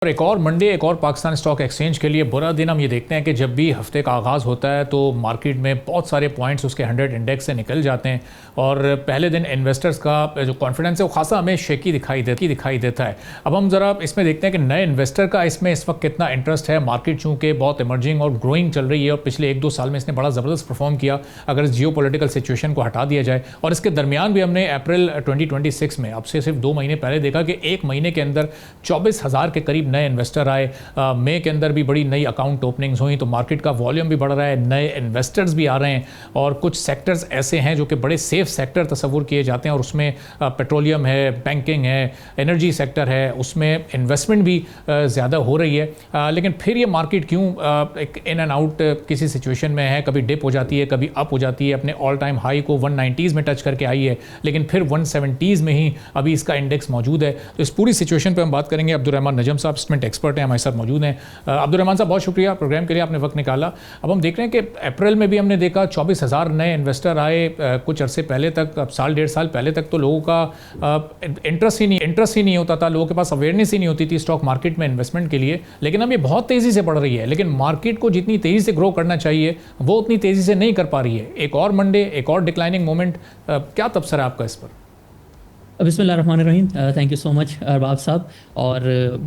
और एक और मंडे, एक और पाकिस्तान स्टॉक एक्सचेंज के लिए बुरा दिन हम ये देखते हैं कि जब भी हफ्ते का आगाज़ होता है तो मार्केट में बहुत सारे पॉइंट्स उसके 100 इंडेक्स से निकल जाते हैं और पहले दिन इन्वेस्टर्स का जो कॉन्फिडेंस है वो खासा हमें शेकी दिखाई देता है। अब हम ज़रा इसमें देखते हैं कि नए इन्वेस्टर का इसमें इस वक्त कितना इंटरेस्ट है। मार्केट चूँकि बहुत इमर्जिंग और ग्रोइंग चल रही है और पिछले 1-2 साल में इसने बड़ा ज़बरदस्त परफॉर्म किया अगर इस जियो पोलिटिकल सिचुएशन को हटा दिया जाए। और इसके दरमियान भी हमने अप्रैल 2026 में अब से सिर्फ 2 महीने पहले देखा कि एक महीने के अंदर 24,000 के करीब नए इन्वेस्टर आए। मई के अंदर भी बड़ी नई अकाउंट ओपनिंग्स हुई तो मार्केट का वॉल्यूम भी बढ़ रहा है, नए इन्वेस्टर्स भी आ रहे हैं और कुछ सेक्टर्स ऐसे हैं जो कि बड़े सेफ सेक्टर तस्वुर किए जाते हैं और उसमें पेट्रोलियम है, बैंकिंग है, एनर्जी सेक्टर है, उसमें इन्वेस्टमेंट भी ज़्यादा हो रही है। लेकिन फिर ये मार्केट क्यों एक इन एंड आउट किसी सिचुएशन में है, कभी डिप हो जाती है, कभी अप हो जाती है। अपने ऑल टाइम हाई को 190s में टच करके आई है लेकिन फिर 170s में ही अभी इसका इंडेक्स मौजूद है। तो इस पूरी सिचुएशन पर हम बात करेंगे। अब्दुर्रहमान नजम साहब इन्वेस्टमेंट एक्सपर्ट हैं, हमारे साथ मौजूद हैं। अब्दुर्रहमान साहब बहुत शुक्रिया प्रोग्राम के लिए, आपने वक्त निकाला। अब हम देख रहे हैं कि अप्रैल में भी हमने देखा 24,000 नए इन्वेस्टर आए। कुछ अरसे पहले तक, अब साल 1.5 साल पहले तक तो लोगों का इंटरेस्ट ही नहीं होता था, लोगों के पास अवेयरनेस ही नहीं होती थी स्टॉक मार्केट में इन्वेस्टमेंट के लिए। लेकिन अब ये बहुत तेज़ी से बढ़ रही है, लेकिन मार्केट को जितनी तेज़ी से ग्रो करना चाहिए वो उतनी तेज़ी से नहीं कर पा रही है। एक और मंडे, एक और डिक्लाइनिंग मोमेंट, क्या तबसरा है आपका इस पर? बिस्मिल्लाहिर्रहमानिर्रहीम। Thank you so much Arbab साहब। और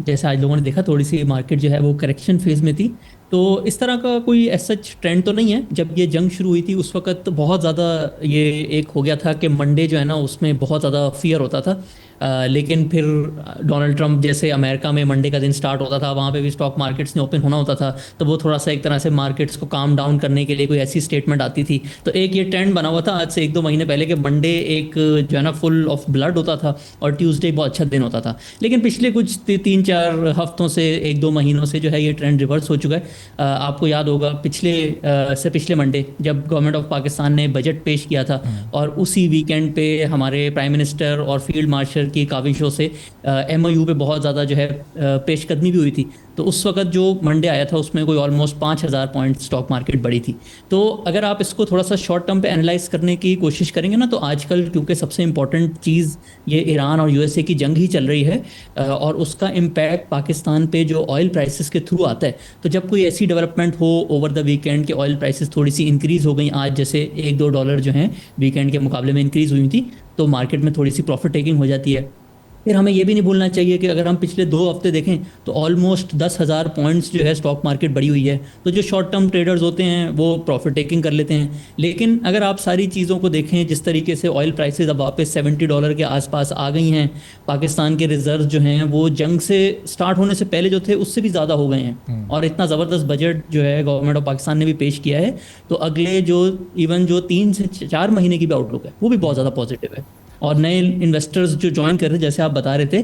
जैसे आज लोगों ने देखा थोड़ी सी मार्केट जो है वो करेक्शन फेज़ में थी, तो इस तरह का कोई ऐसा ट्रेंड तो नहीं है। जब ये जंग शुरू हुई थी उस वक्त बहुत ज़्यादा ये एक हो गया था कि मंडे जो है ना उसमें बहुत ज़्यादा फियर होता था। लेकिन फिर डोनाल्ड ट्रंप जैसे अमेरिका में मंडे का दिन स्टार्ट होता था, वहाँ पे भी स्टॉक मार्केट्स ने ओपन होना होता था, तो वो थोड़ा सा एक तरह से मार्केट्स को काम डाउन करने के लिए कोई ऐसी स्टेटमेंट आती थी। तो एक ये ट्रेंड बना हुआ था आज से 1-2 महीने पहले कि मंडे एक जो है ना फुल ऑफ ब्लड होता था और ट्यूसडे बहुत अच्छा दिन होता था। लेकिन पिछले कुछ 3-4 हफ्तों से 1-2 महीनों से जो है ये ट्रेंड रिवर्स हो चुका है। आपको याद होगा पिछले मंडे जब गवर्नमेंट ऑफ पाकिस्तान ने बजट पेश किया था और उसी वीकेंड पे हमारे प्राइम मिनिस्टर और फील्ड मार्शल की काविशों से MOU पे बहुत ज़्यादा जो है पेशकदमी भी हुई थी। तो उस वक्त जो मंडे आया था उसमें कोई ऑलमोस्ट 5,000 पॉइंट स्टॉक मार्केट बढ़ी थी। तो अगर आप इसको थोड़ा सा शॉर्ट टर्म पे एनालाइज करने की कोशिश करेंगे ना, तो आजकल क्योंकि सबसे इंपॉर्टेंट चीज़ ये ईरान और USA की जंग ही चल रही है और उसका इम्पैक्ट पाकिस्तान पे जो ऑयल प्राइसेस के थ्रू आता है। तो जब कोई ऐसी डेवलपमेंट हो ओवर द वीकेंड के ऑयल प्राइसेस थोड़ी सी इंक्रीज़ हो गई, आज जैसे $1-2 जो हैं वीकेंड के मुकाबले में इंक्रीज़ हुई थी, तो मार्केट में थोड़ी सी प्रॉफिट टेकिंग हो जाती है। फिर हमें ये भी नहीं भूलना चाहिए कि अगर हम पिछले 2 हफ्ते देखें तो ऑलमोस्ट 10,000 पॉइंट्स जो है स्टॉक मार्केट बढ़ी हुई है। तो जो शॉर्ट टर्म ट्रेडर्स होते हैं वो प्रॉफिट टेकिंग कर लेते हैं। लेकिन अगर आप सारी चीज़ों को देखें, जिस तरीके से ऑयल प्राइसेस अब वापस $70 के आसपास आ गई हैं, पाकिस्तान के रिजर्व जो हैं वो जंग से स्टार्ट होने से पहले जो थे उससे भी ज़्यादा हो गए हैं और इतना ज़बरदस्त बजट जो है गवर्नमेंट ऑफ पाकिस्तान ने भी पेश किया है। तो अगले जो 3 से 4 महीने की भी आउटलुक है वो भी बहुत ज़्यादा पॉजिटिव है। और नए इन्वेस्टर्स जो ज्वाइन कर रहे थे, जैसे आप बता रहे थे,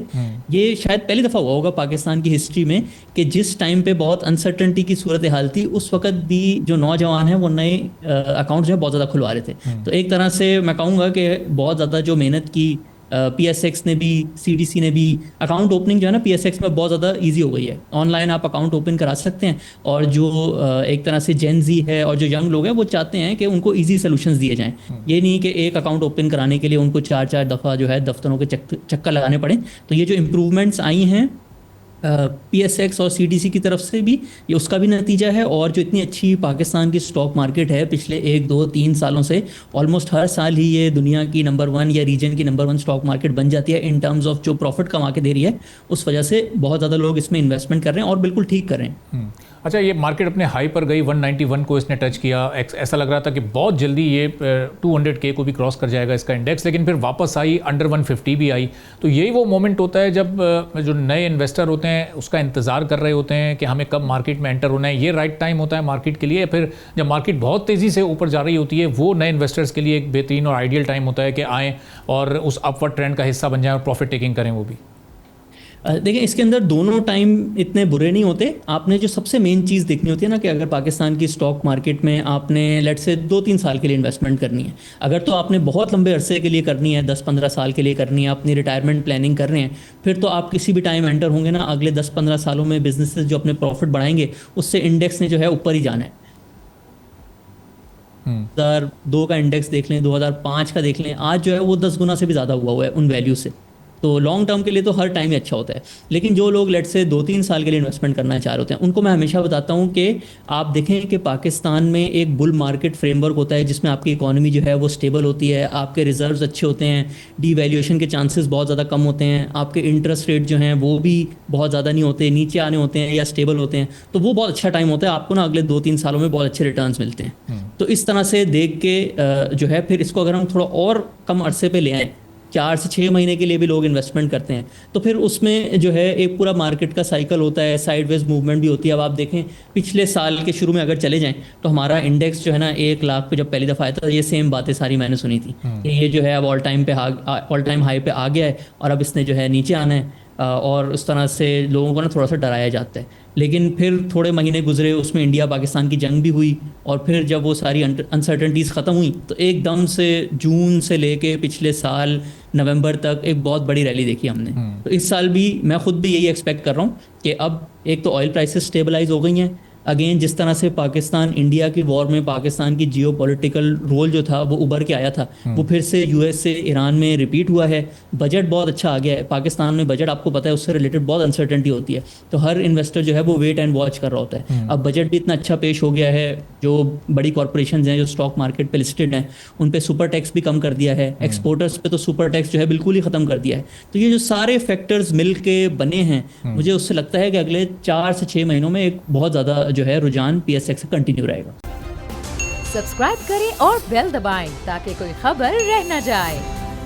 ये शायद पहली दफ़ा हुआ होगा पाकिस्तान की हिस्ट्री में कि जिस टाइम पे बहुत अनसर्टेनिटी की सूरत हाल थी उस वक्त भी जो नौजवान हैं वो नए अकाउंट जो है बहुत ज़्यादा खुलवा रहे थे। तो एक तरह से मैं कहूँगा कि बहुत ज़्यादा जो मेहनत की PSX ने भी, CDC ने भी, अकाउंट ओपनिंग जो है ना PSX में बहुत ज़्यादा इजी हो गई है। ऑनलाइन आप अकाउंट ओपन करा सकते हैं और जो एक तरह से जेन जी है और जो यंग लोग हैं वो चाहते हैं कि उनको इजी सोल्यूशंस दिए जाएं। ये नहीं कि एक अकाउंट ओपन कराने के लिए उनको 4-4 दफ़ा जो है दफ्तरों के चक्कर लगाने पड़े। तो ये जो इम्प्रूवमेंट्स आई हैं PSX और CDC की तरफ से भी, ये उसका भी नतीजा है। और जो इतनी अच्छी पाकिस्तान की स्टॉक मार्केट है पिछले 1-2-3 सालों से, ऑलमोस्ट हर साल ही ये दुनिया की नंबर 1 या रीजन की नंबर 1 स्टॉक मार्केट बन जाती है इन टर्म्स ऑफ जो प्रॉफिट कमा के दे रही है। उस वजह से बहुत ज़्यादा लोग इसमें इन्वेस्टमेंट कर रहे हैं और बिल्कुल ठीक कर रहे हैं। अच्छा, ये मार्केट अपने हाई पर गई, 191 को इसने टच किया। ऐसा लग रहा था कि बहुत जल्दी ये 200K को भी क्रॉस कर जाएगा इसका इंडेक्स, लेकिन फिर वापस आई, अंडर 150 भी आई। तो यही वो मोमेंट होता है जब जो नए इन्वेस्टर होते हैं उसका इंतज़ार कर रहे होते हैं कि हमें कब मार्केट में एंटर होना है। ये राइट टाइम होता है मार्केट के लिए। फिर जब मार्केट बहुत तेज़ी से ऊपर जा रही होती है वो नए इन्वेस्टर्स के लिए एक बेहतरीन और आइडियल टाइम होता है कि आएँ और उस अपवर्ड ट्रेंड का हिस्सा बन जाएँ और प्रॉफिट टेकिंग करें वो भी। देखिए, इसके अंदर दोनों टाइम इतने बुरे नहीं होते। आपने जो सबसे मेन चीज़ देखनी होती है ना कि अगर पाकिस्तान की स्टॉक मार्केट में आपने लेट से 2-3 साल के लिए इन्वेस्टमेंट करनी है, अगर तो आपने बहुत लंबे अरसे के लिए करनी है, 10-15 साल के लिए करनी है, अपनी रिटायरमेंट प्लानिंग कर रहे हैं, फिर तो आप किसी भी टाइम एंटर होंगे ना, अगले 10-15 सालों में बिजनेसेस जो अपने प्रॉफिट बढ़ाएंगे उससे इंडेक्स ने जो है ऊपर ही जाना है। 2002 का इंडेक्स देख लें, 2005 का देख लें, आज जो है वो 10 गुना से भी ज़्यादा हुआ है उन वैल्यू से। तो लॉन्ग टर्म के लिए तो हर टाइम ही अच्छा होता है। लेकिन जो लोग लेट से 2-3 साल के लिए इन्वेस्टमेंट करना चाह रहे होते हैं, उनको मैं हमेशा बताता हूँ कि आप देखें कि पाकिस्तान में एक बुल मार्केट फ्रेमवर्क होता है जिसमें आपकी इकोनॉमी जो है वो स्टेबल होती है, आपके रिजर्व्स अच्छे होते हैं, डीवैल्यूएशन के चांसेस बहुत ज़्यादा कम होते हैं, आपके इंटरेस्ट रेट जो हैं वो भी बहुत ज़्यादा नहीं होते, नीचे आने होते हैं या स्टेबल होते हैं। तो वो बहुत अच्छा टाइम होता है, आपको ना अगले 2-3 सालों में बहुत अच्छे रिटर्न्स मिलते हैं। तो इस तरह से देख के जो है फिर इसको अगर हम थोड़ा और कम अरसे पे ले आएँ, 4 से 6 महीने के लिए भी लोग इन्वेस्टमेंट करते हैं, तो फिर उसमें जो है एक पूरा मार्केट का साइकिल होता है, साइडवेज मूवमेंट भी होती है। अब आप देखें पिछले साल के शुरू में अगर चले जाएं तो हमारा इंडेक्स जो है ना 1 लाख पे जब पहली दफ़ा आया था, ये सेम बातें सारी मैंने सुनी थी कि ये जो है अब ऑल टाइम हाई पे आ गया है और अब इसने जो है नीचे आना है, और उस तरह से लोगों को ना थोड़ा सा डराया जाता है। लेकिन फिर थोड़े महीने गुजरे, उसमें इंडिया पाकिस्तान की जंग भी हुई, और फिर जब वो सारी अनसर्टनटीज़ ख़त्म हुई तो एकदम से जून से लेके पिछले साल नवंबर तक एक बहुत बड़ी रैली देखी हमने। तो इस साल भी मैं खुद भी यही एक्सपेक्ट कर रहा हूँ कि अब एक तो ऑयल प्राइसेस स्टेबलाइज हो गई हैं, अगेन जिस तरह से पाकिस्तान इंडिया की वॉर में पाकिस्तान की जियोपॉलिटिकल रोल जो था वो उभर के आया था, वो फिर से यूएस से ईरान में रिपीट हुआ है। बजट बहुत अच्छा आ गया है पाकिस्तान में, बजट आपको पता है उससे रिलेटेड बहुत अनसर्टेनिटी होती है, तो हर इन्वेस्टर जो है वो वेट एंड वॉच कर रहा होता है। अब बजट भी इतना अच्छा पेश हो गया है, जो बड़ी कॉरपोरेशन हैं जो स्टॉक मार्केट पे लिस्टेड हैं उन पे सुपर टैक्स भी कम कर दिया है, एक्सपोर्टर्स पे तो सुपर टैक्स जो है बिल्कुल ही ख़त्म कर दिया है। तो ये जो सारे फैक्टर्स मिल के बने हैं, मुझे उससे लगता है कि अगले 4 से 6 महीनों में एक बहुत ज़्यादा जो है रुझान PSX से कंटिन्यू रहेगा। सब्सक्राइब करें और बेल दबाएं ताकि कोई खबर रह न जाए।